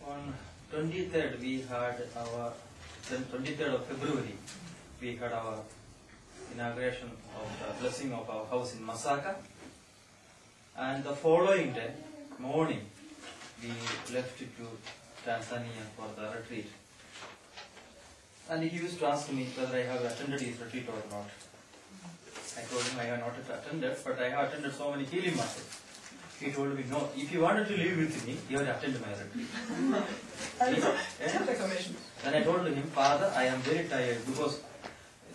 On 23rd we had our 23rd of February we had our inauguration of the blessing of our house in Masaka, and the following day morning we left to Tanzania for the retreat. And he used to ask me whether I have attended his retreat or not. I told him I have not attended, but I have attended so many healing masses. He told me, no, if you wanted to live with me, you have to attend my retreat. Then I told him, Father, I am very tired, because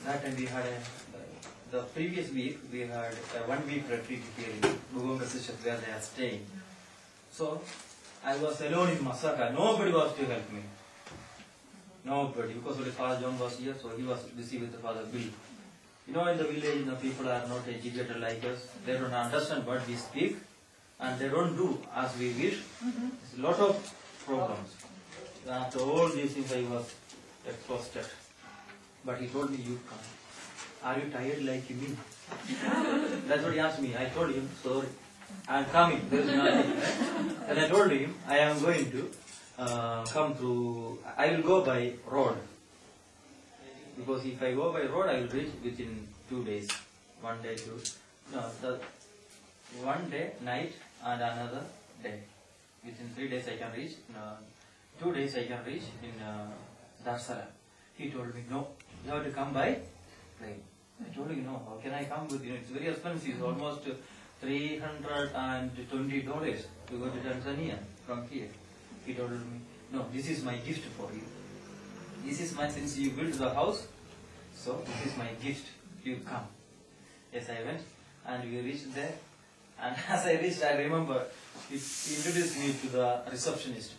that time we had the previous week we had a 1 week retreat here in Mugonga Sessions where they are staying. So I was alone in Masaka. Nobody was to help me. Nobody, because only Father John was here, so he was busy with the Father Bill. You know, in the village, the people are not educated like us. They don't understand what we speak, and they don't do as we wish. There's a lot of problems. After all these things, I was exhausted. But he told me, you come. Are you tired like me? That's what he asked me. I told him, sorry, I'm coming. There is nothing. And I told him, I am going to come through, I will go by road. Because if I go by road, I will reach within 2 days. 1 day, one day, night, and another day. Within 3 days I can reach, 2 days I can reach in Dar es Salaam. He told me, no, you have to come by plane. I told him, no, how can I come with you? It's very expensive. It's almost $320 to go to Tanzania from here. He told me, no, this is my gift for you. This is my, since you built the house, so this is my gift. You come. Yes, I went, and we reached there. And as I reached, I remember he introduced me to the receptionist.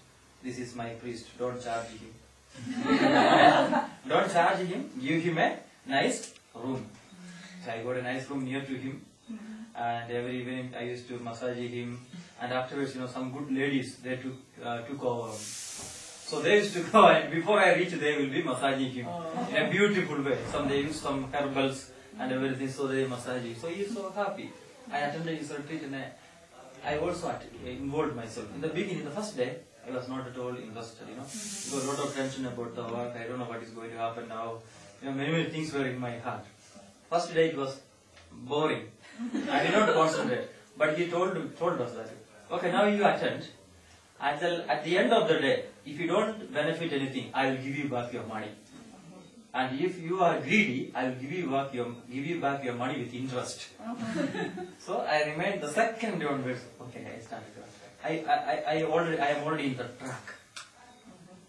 This is my priest. Don't charge him. Don't charge him. Give him a nice room. So I got a nice room near to him. And every evening I used to massage him. And afterwards, you know, some good ladies, they took over. So they used to go, and before I reach, they will be massaging him in a beautiful way. They use some herbals and everything, so they massage him. So he is so happy. I attended his retreat, and I also involved myself. In the beginning, the first day, I was not at all interested, you know. There was a lot of tension about the work. I don't know what is going to happen now. You know, many things were in my heart. First day, it was boring. I did not concentrate. But he told us that, okay, now you attend. At the end of the day, if you don't benefit anything, I will give you back your money. And if you are greedy, I will give you back your money with interest. So I remained the second day onwards. Okay, I started. I am already in the track.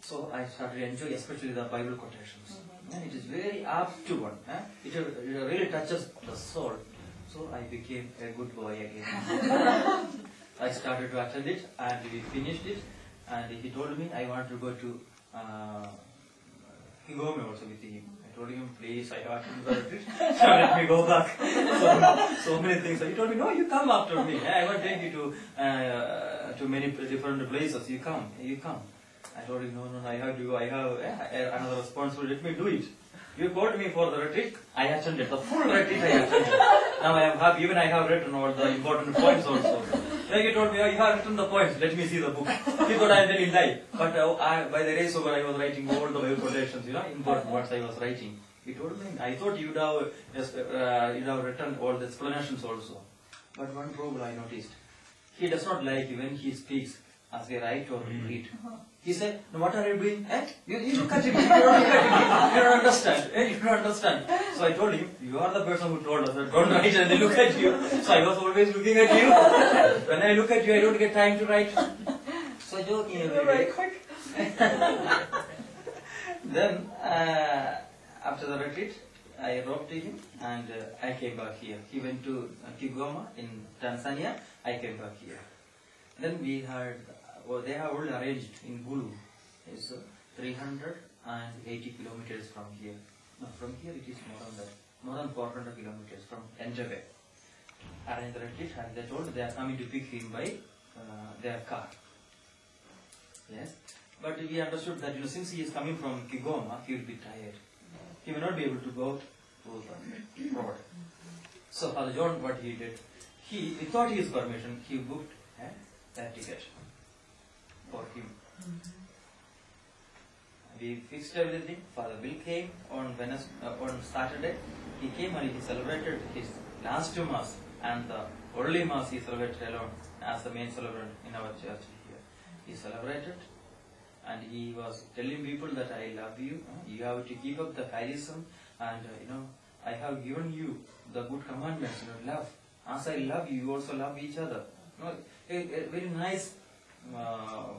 So I started enjoying, especially the Bible quotations. And it is very apt one. It really touches the soul. So I became a good boy again. I started to attend it, and we finished it, and he told me I want to go to Kigome also with him. I told him, please, I have attended the retreat, so let me go back. So many things. So he told me, no, you come after me. I will take you to many different places. You come. I told him, no, I have to go. I have another responsibility. Let me do it. You called me for the retreat. I attended the full retreat. I attended. Now I am happy. Even I have written all the important points also. Then he told me, oh, you have written the points. Let me see the book. He thought I didn't lie. But by the grace of God, I was writing all the quotations. You know, important words I was writing. He told me, I thought you'd have written all the explanations also. But one problem I noticed. He does not like when he speaks as we write or read. He said, no, what are you doing? You look at him. You don't look at him. You don't understand. You don't understand. So I told him, you are the person who told us that don't write and they look at you. So I was always looking at you. When I look at you, I don't get time to write. So joking every day. Very quick. Then, after the retreat, I wrote to him, and I came back here. He went to Kigoma in Tanzania. I came back here. Then we had, they have already arranged in Bulu. It's 380 kilometers from here. No, from here it is more than 400 kilometers from Entebbe. Arranged the retreat, and they told they are coming to pick him by their car. Yes, but we understood that, you know, since he is coming from Kigoma, he will be tired. He may not be able to go to the road. So Father John, what he did, without his permission, he booked that ticket for him. We fixed everything. Father Bill came on Saturday. He came and he celebrated his last Mass and the early Mass he celebrated alone as the main celebrant in our church here. He celebrated and he was telling people that I love you. You have to keep up the Pharisism and I have given you the good commandments. Love. As I love you, you also love each other. A very nice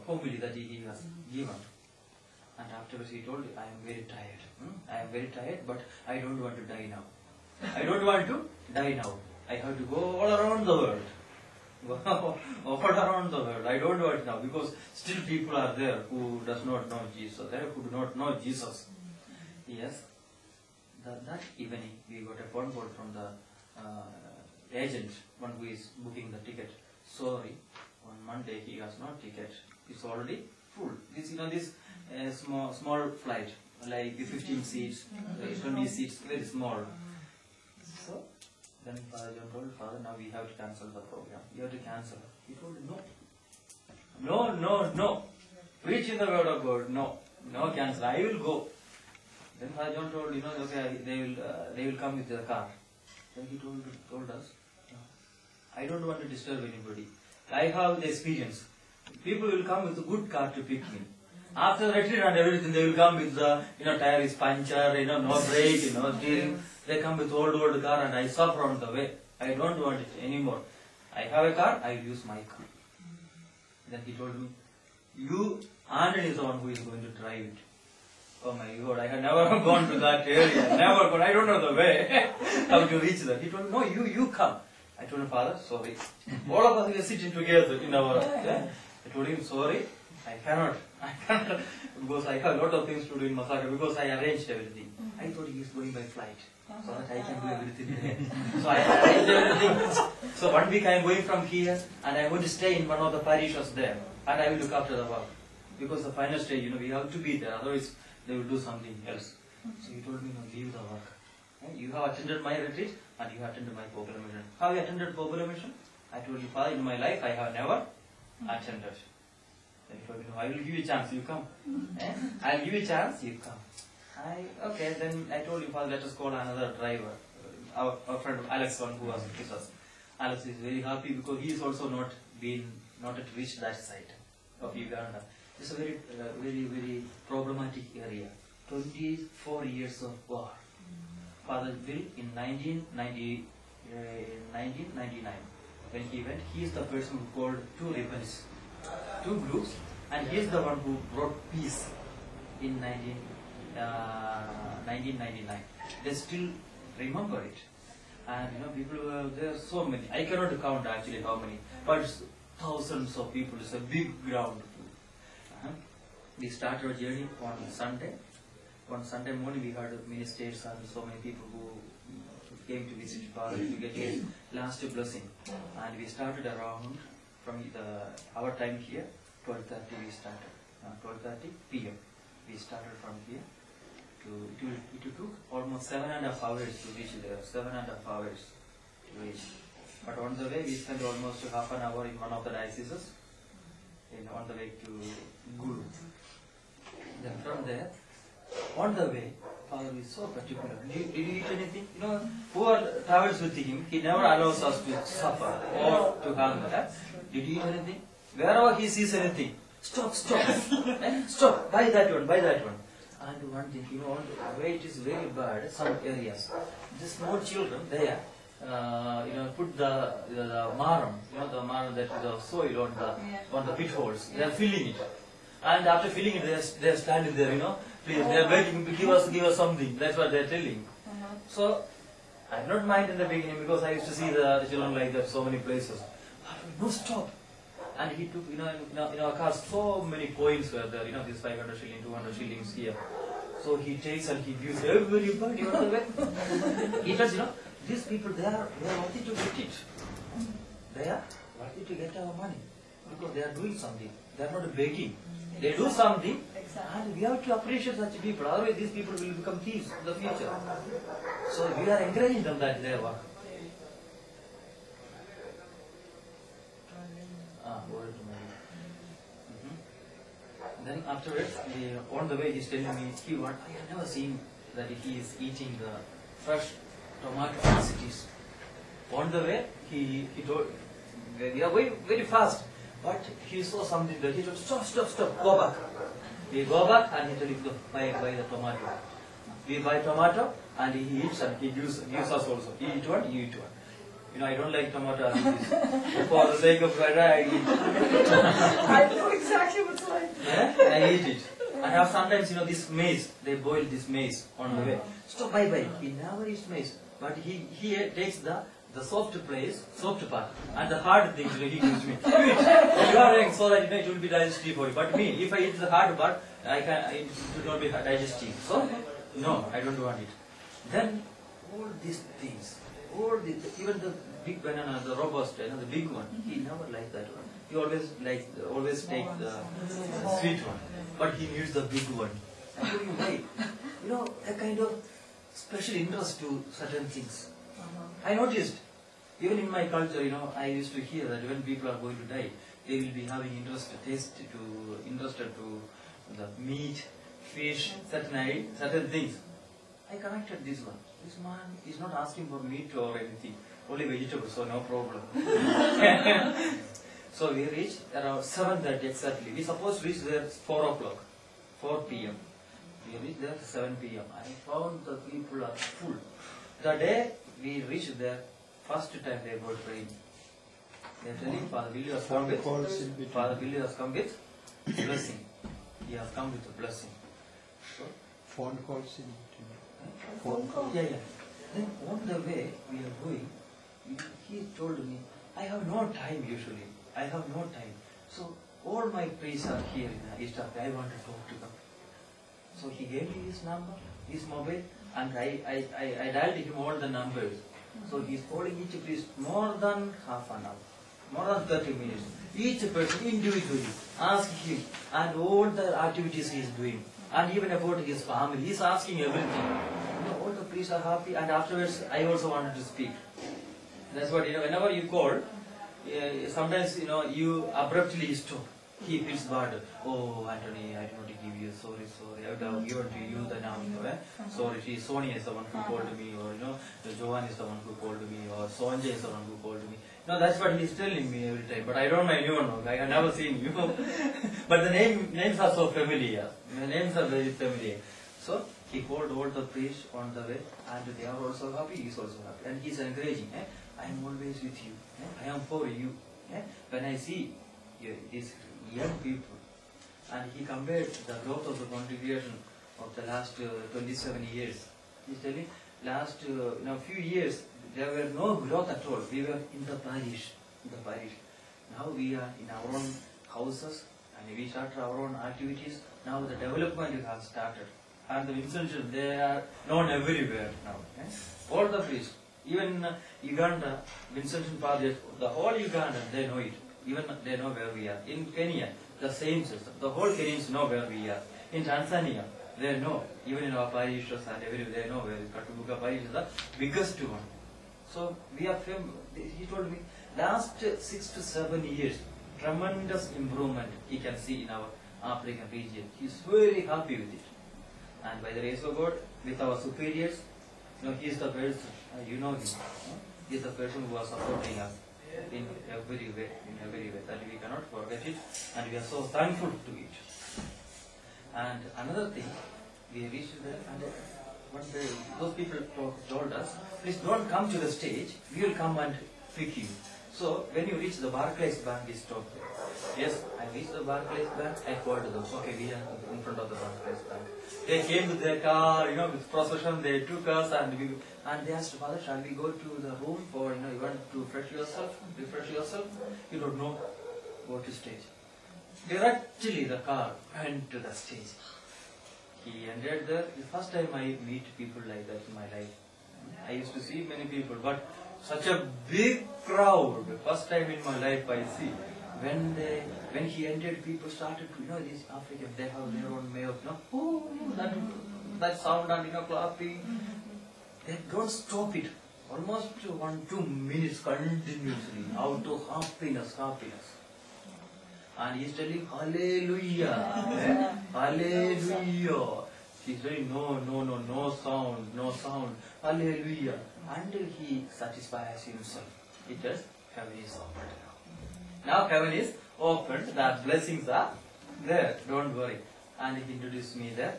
homily that he has given. And afterwards he told, I am very tired. I am very tired, but I don't want to die now. I don't want to die now. I have to go all around the world. All around the world. I don't want now because still people are there who does not know Jesus. There who do not know Jesus. Yes. That evening we got a phone call from the agent, one who is booking the ticket. Sorry, on Monday he has no ticket. It's already full. This small flight, like 15 seats, 20 seats, very small. So then Father John told, Father, now we have to cancel the program. You have to cancel. He told, no. Preach in the word of God. No cancel. I will go. Then Father John told, okay, they will come with the car. Then he told us, I don't want to disturb anybody. I have the experience. People will come with a good car to pick me. After the retreat and everything, they will come with the, tire is punctured, no brake, steering. They come with old car and I suffer on the way. I don't want it anymore. I have a car, I will use my car. Then he told me, you, Anthony is the one who is going to drive it. Oh my God, I have never gone to that area. Never gone. I don't know the way. How to reach there. He told me, no, you come. I told him, Father, sorry. All of us were sitting together in our... I told him, sorry, I cannot. Because I have a lot of things to do in Masaka because I arranged everything. I thought he is going by flight so that I can do everything there. So I arranged everything. So 1 week I am going from here and I am going to stay in one of the parishes there and I will look after the work. Because the final stage, we have to be there, otherwise they will do something else. So he told me, no, leave the work. You have attended my retreat and you have attended my popular mission. Have you attended popular mission? I told you, Father, in my life I have never attended. Then he told me, no, I will give you a chance, you come. I will give you a chance, you come. Okay, then I told you, Father, let us call another driver. Our friend Alex, one who was with us. Alex is very happy because he is also not yet reached that side of Uganda. It's a very problematic area. 24 years of war. Father Bill in 1999, when he went, he is the person who called two rebels, two groups, and he is the one who brought peace in 1999. They still remember it. And people were there, so many. I cannot count actually how many, but thousands of people. It's a big ground. We started our journey on Sunday. On Sunday morning we had many states and so many people who came to visit Father to get his last blessing. And we started around from our time here, 12:30 we started. 12:30 p.m. We started from here it took almost 7.5 hours to reach there. 7.5 hours to reach. But on the way we spent almost half an hour in one of the dioceses, on the way to Gulu. Then from there, on the way, Father is so particular. Did you eat anything? Whoever travels with him, he never allows us to suffer or to hunger. Did you eat anything? Wherever he sees anything, stop. Stop, buy that one. And one thing, on the way it is very bad, some areas. The small children there, put the maram, the maram that is the soil on the pit holes. They are filling it. And after filling it, they are standing there, please, they are begging, give us something. That's what they are telling. So, I did not mind in the beginning because I used to see the children like that so many places. No, stop. And he took, in our cars, so many coins were there, this 500 shilling, 200 shillings here. So he takes and he gives everybody on the way. He tells, these people, they are worthy to get it. They are worthy to get our money. Because they are doing something. They are not begging. They do something, and we have to appreciate such people. Otherwise, these people will become thieves in the future. So we are encouraging them that they work. Then afterwards, on the way, he's telling me, I have never seen that he is eating the fresh tomato in cities. On the way, he told, we are going very fast, but he saw something that he told, stop, go back. We go back and he told him, buy the tomato. We buy tomato and he eats and he gives us also. He eat one, you eat one. You know, I don't like tomato as it is. For the sake of bread, I eat it. I know exactly what's like. Yeah, I eat it. I have sometimes, this maize, they boil this maize on the way. Stop, bye. He never eats maize. But he takes the soft part, and the hard things he gives me. You eat. You are saying so that it will be digestive for you. But me, if I eat the hard part, it will not be digestive. So, no, I don't want it. Then, all these things, even the big banana, the robust, the big one, he never liked that one. He always take the sweet one, but he needs the big one. I told him, why? A kind of special interest to certain things. I noticed, even in my culture, I used to hear that when people are going to die, they will be having interested to the meat, fish, certain things. I connected this one. This man is not asking for meat or anything, only vegetables, so no problem. So we reached around 7:30 exactly. We supposed to reach there 4 p.m. We reached there 7 p.m. I found the people are full. The day we reached there, first time they got rain. They are telling Father Billy has come with blessing. He has come with a blessing. So, phone calls in between. Phone call? Yeah. Then on the way we are going, he told me, I have no time usually. I have no time. So all my priests are here in East Africa. I want to talk to them. So he gave me his number, his mobile, and I dialed him all the numbers. So he is calling each priest more than half an hour, more than 30 minutes. Each person individually, ask him, and all the activities he is doing, and even about his family. He is asking everything. All the priests are happy, and afterwards I also wanted to speak. That's what, whenever you call, sometimes, you abruptly stop. He feels bad. Oh, Anthony, I did not give you, sorry. I would have given to you the now, sorry, Sonia is the one who called me, or, Johan is the one who called me, or Sonjay is the one who called me. That's what he's telling me every time. But I don't know anyone, I have never seen you. But the names are so familiar. The names are very familiar. So, he called all the priests on the way, and they are also happy, he is also happy. And he is encouraging, I am always with you. I am for you. When I see these young people, and he compared the growth of the congregation of the last 27 years. He is telling, last few years, there were no growth at all. We were in the parish. Now we are in our own houses, and we start our own activities. Now the development has started. And the Vincentians, they are known everywhere now. All the priests, even Uganda, Vincentian Padres, the whole Uganda, they know it. Even they know where we are. In Kenya, the same system. The whole Kenyans know where we are. In Tanzania, they know. Even in our parishes and everywhere, they know where Katubuka parish is the biggest one. So we are famous. He told me, last 6 to 7 years, tremendous improvement he can see in our African region. He is very happy with it. And by the grace of God, with our superiors, he is the person, you know him. He is the person who was supporting us in every way, that we cannot forget it, and we are so thankful to it. And another thing, we reached there, and one day those people told us, please don't come to the stage, we will come and pick you. So when you reach the Barclays Bank, we stopped there. Yes, I reached the Barclays Bank, I called them, okay, we are in front of the Barclays Bank. They came with their car, with procession, they took us, and they asked, Father, shall we go to the room for, you want to refresh yourself? You don't know, go to stage. Directly the car went to the stage. He entered there. The first time I meet people like that in my life. I used to see many people, but such a big crowd. First time in my life I see. When he entered, people started to, these Africans, they have their own way of, oh, that sound and, clapping. They don't stop it. Almost 1-2 minutes continuously, out of happiness. and he's telling hallelujah, hallelujah. He's telling no sound, hallelujah, until he satisfies himself. It does, heaven is opened now. Now heaven is opened, the blessings are there, don't worry. And he introduced me there,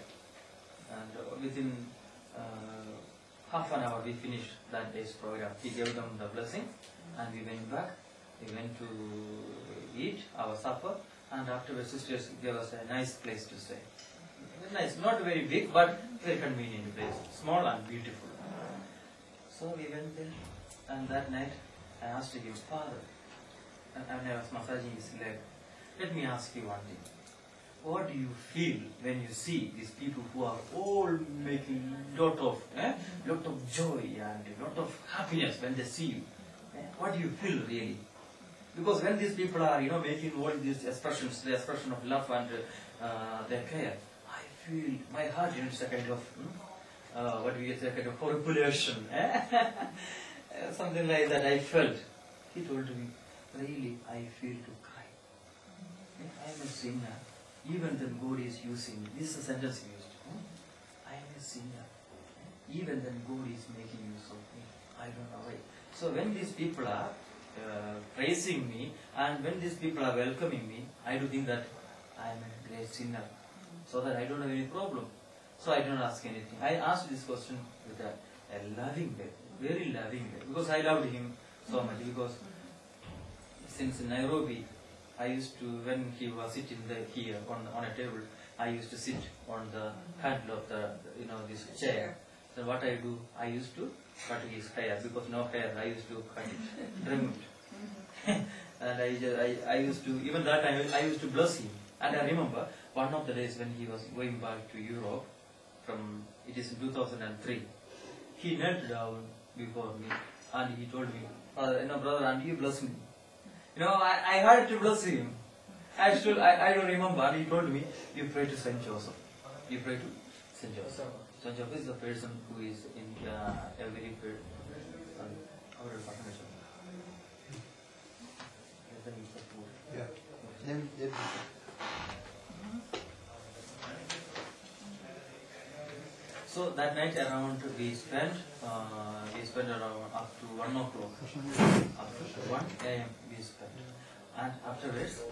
and within half an hour we finished that day's program. He gave them the blessing, and we went back. We went to eat our supper, and afterwards sisters gave us a nice place to stay. Nice, not very big, but very convenient place, small and beautiful. So we went there, and that night I asked him, Father, and I was massaging his leg, let me ask you one thing. What do you feel when you see these people who are all making lot of joy and lot of happiness when they see you? What do you feel really? Because when these people are, making all these expressions, the expression of love and their care, I feel my heart is a kind of, what do you say, a kind of horripilation. Something like that I felt. He told me, really, I feel to cry. I am a sinner. Even then God is using me. This is a sentence he used. I am a sinner. Even then God is making use of me. I don't know why. So when these people are praising me, and when these people are welcoming me, I do think that I am a great sinner. So that I don't have any problem. So I don't ask anything. I asked this question with a loving way, very loving way. Because I loved him so much. Because since in Nairobi, I used to, when he was sitting there here on a table, I used to sit on the handle of the, this chair. So what I do, I used to cut his hair, because no hair, I used to cut it, trim it. And I used to, even that time, I used to bless him. And I remember one of the days when he was going back to Europe, it is in 2003, he knelt down before me and he told me, brother, and you bless me. I had to bless him. I don't remember. And he told me, you pray to Saint Joseph. You pray to Saint Joseph. Saint Joseph is the person who is in every prayer. Yeah. So that night around we spent around up to 1 o'clock. Up to 1 a.m. we spent. And afterwards,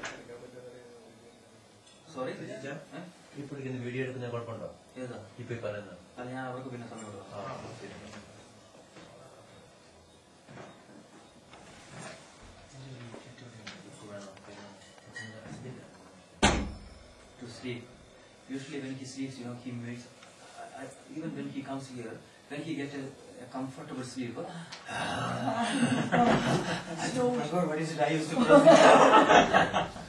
sorry? People in the video never found out. Yes, sir. You pay Parana. To sleep. Usually when he sleeps, he makes, even when he comes here, when he gets a comfortable sleep, I forgot what is it I used to press.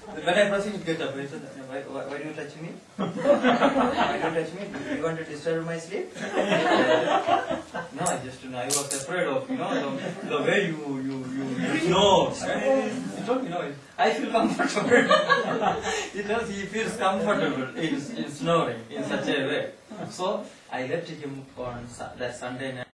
When I press it, get up. Why do you touch me? Why do you touch me? Do you want to disturb my sleep? No, I was afraid of, the way you snore. You told me, I feel comfortable. He feels comfortable in snoring in such a way. So I left him on that Sunday night.